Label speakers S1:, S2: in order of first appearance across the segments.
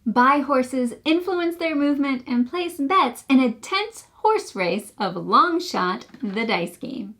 S1: Buy horses, influence their movement, and place bets in a tense horse race of Long Shot, the dice game.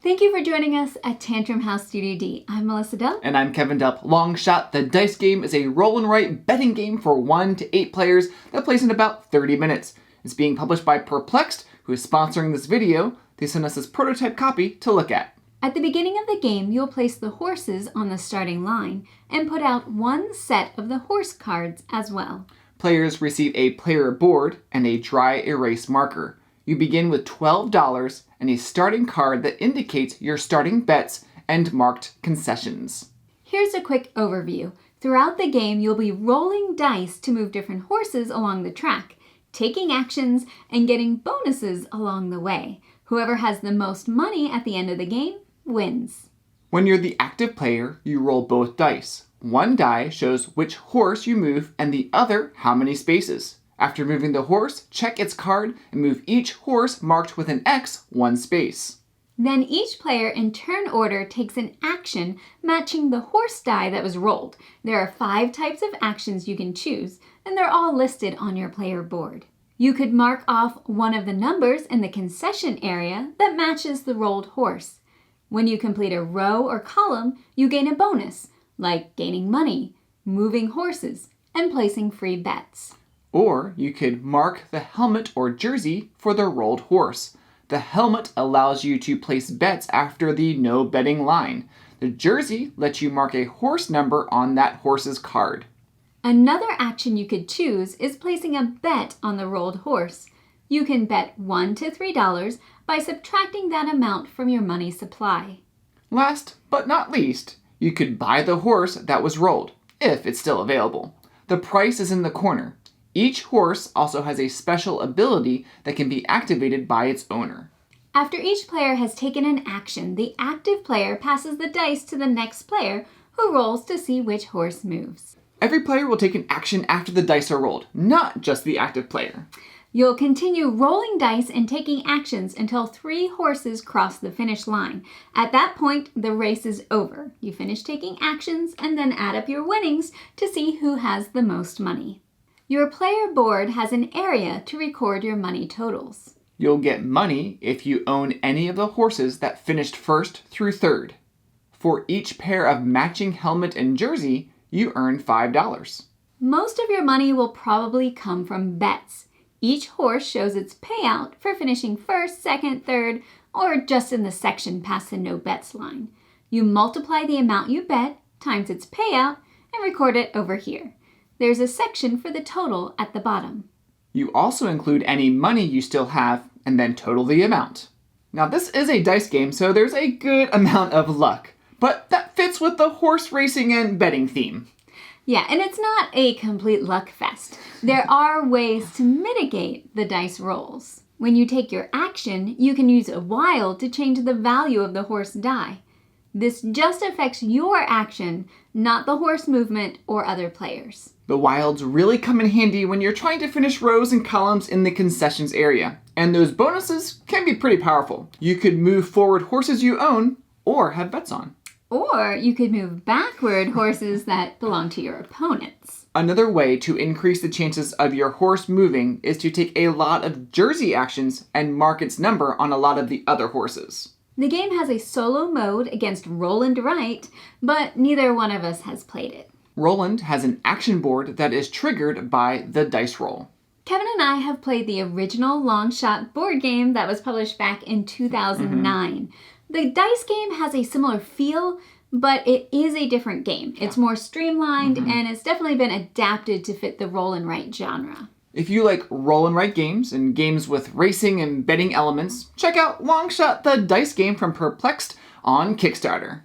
S1: Thank you for joining us at Tantrum House Studio D. I'm Melissa Delp.
S2: And I'm Kevin Delp. Long Shot, the dice game, is a roll and write betting game for 1 to 8 players that plays in about 30 minutes. It's being published by Perplexed, who is sponsoring this video. They sent us this prototype copy to look at.
S1: At the beginning of the game, you'll place the horses on the starting line and put out one set of the horse cards as well.
S2: Players receive a player board and a dry erase marker. You begin with $12 and a starting card that indicates your starting bets and marked concessions.
S1: Here's a quick overview. Throughout the game, you'll be rolling dice to move different horses along the track, taking actions, and getting bonuses along the way. Whoever has the most money at the end of the game wins.
S2: When you're the active player, you roll both dice. One die shows which horse you move and the other how many spaces. After moving the horse, check its card and move each horse marked with an X one space.
S1: Then each player in turn order takes an action matching the horse die that was rolled. There are 5 types of actions you can choose, and they're all listed on your player board. You could mark off one of the numbers in the concession area that matches the rolled horse. When you complete a row or column, you gain a bonus, like gaining money, moving horses, and placing free bets.
S2: Or you could mark the helmet or jersey for the rolled horse. The helmet allows you to place bets after the no betting line. The jersey lets you mark a horse number on that horse's card.
S1: Another action you could choose is placing a bet on the rolled horse. You can bet $1 to $3 by subtracting that amount from your money supply.
S2: Last but not least, you could buy the horse that was rolled, if it's still available. The price is in the corner. Each horse also has a special ability that can be activated by its owner.
S1: After each player has taken an action, the active player passes the dice to the next player, who rolls to see which horse moves.
S2: Every player will take an action after the dice are rolled, not just the active player.
S1: You'll continue rolling dice and taking actions until 3 horses cross the finish line. At that point, the race is over. You finish taking actions and then add up your winnings to see who has the most money. Your player board has an area to record your money totals.
S2: You'll get money if you own any of the horses that finished first through third. For each pair of matching helmet and jersey, you earn $5.
S1: Most of your money will probably come from bets. Each horse shows its payout for finishing first, second, third, or just in the section past the no bets line. You multiply the amount you bet times its payout and record it over here. There's a section for the total at the bottom.
S2: You also include any money you still have and then total the amount. Now this is a dice game, so there's a good amount of luck, but that fits with the horse racing and betting theme.
S1: Yeah, and it's not a complete luck fest. There are ways to mitigate the dice rolls. When you take your action, you can use a wild to change the value of the horse die. This just affects your action, not the horse movement or other players.
S2: The wilds really come in handy when you're trying to finish rows and columns in the concessions area, and those bonuses can be pretty powerful. You could move forward horses you own or have bets on.
S1: Or you could move backward horses that belong to your opponents.
S2: Another way to increase the chances of your horse moving is to take a lot of jersey actions and mark its number on a lot of the other horses.
S1: The game has a solo mode against Roland Wright, but neither one of us has played it.
S2: Roland has an action board that is triggered by the dice roll.
S1: Kevin and I have played the original Long Shot board game that was published back in 2009. The dice game has a similar feel, but it is a different game. It's more streamlined, and it's definitely been adapted to fit the roll and write genre.
S2: If you like roll and write games and games with racing and betting elements, check out Long Shot, the dice game from Perplexed on Kickstarter.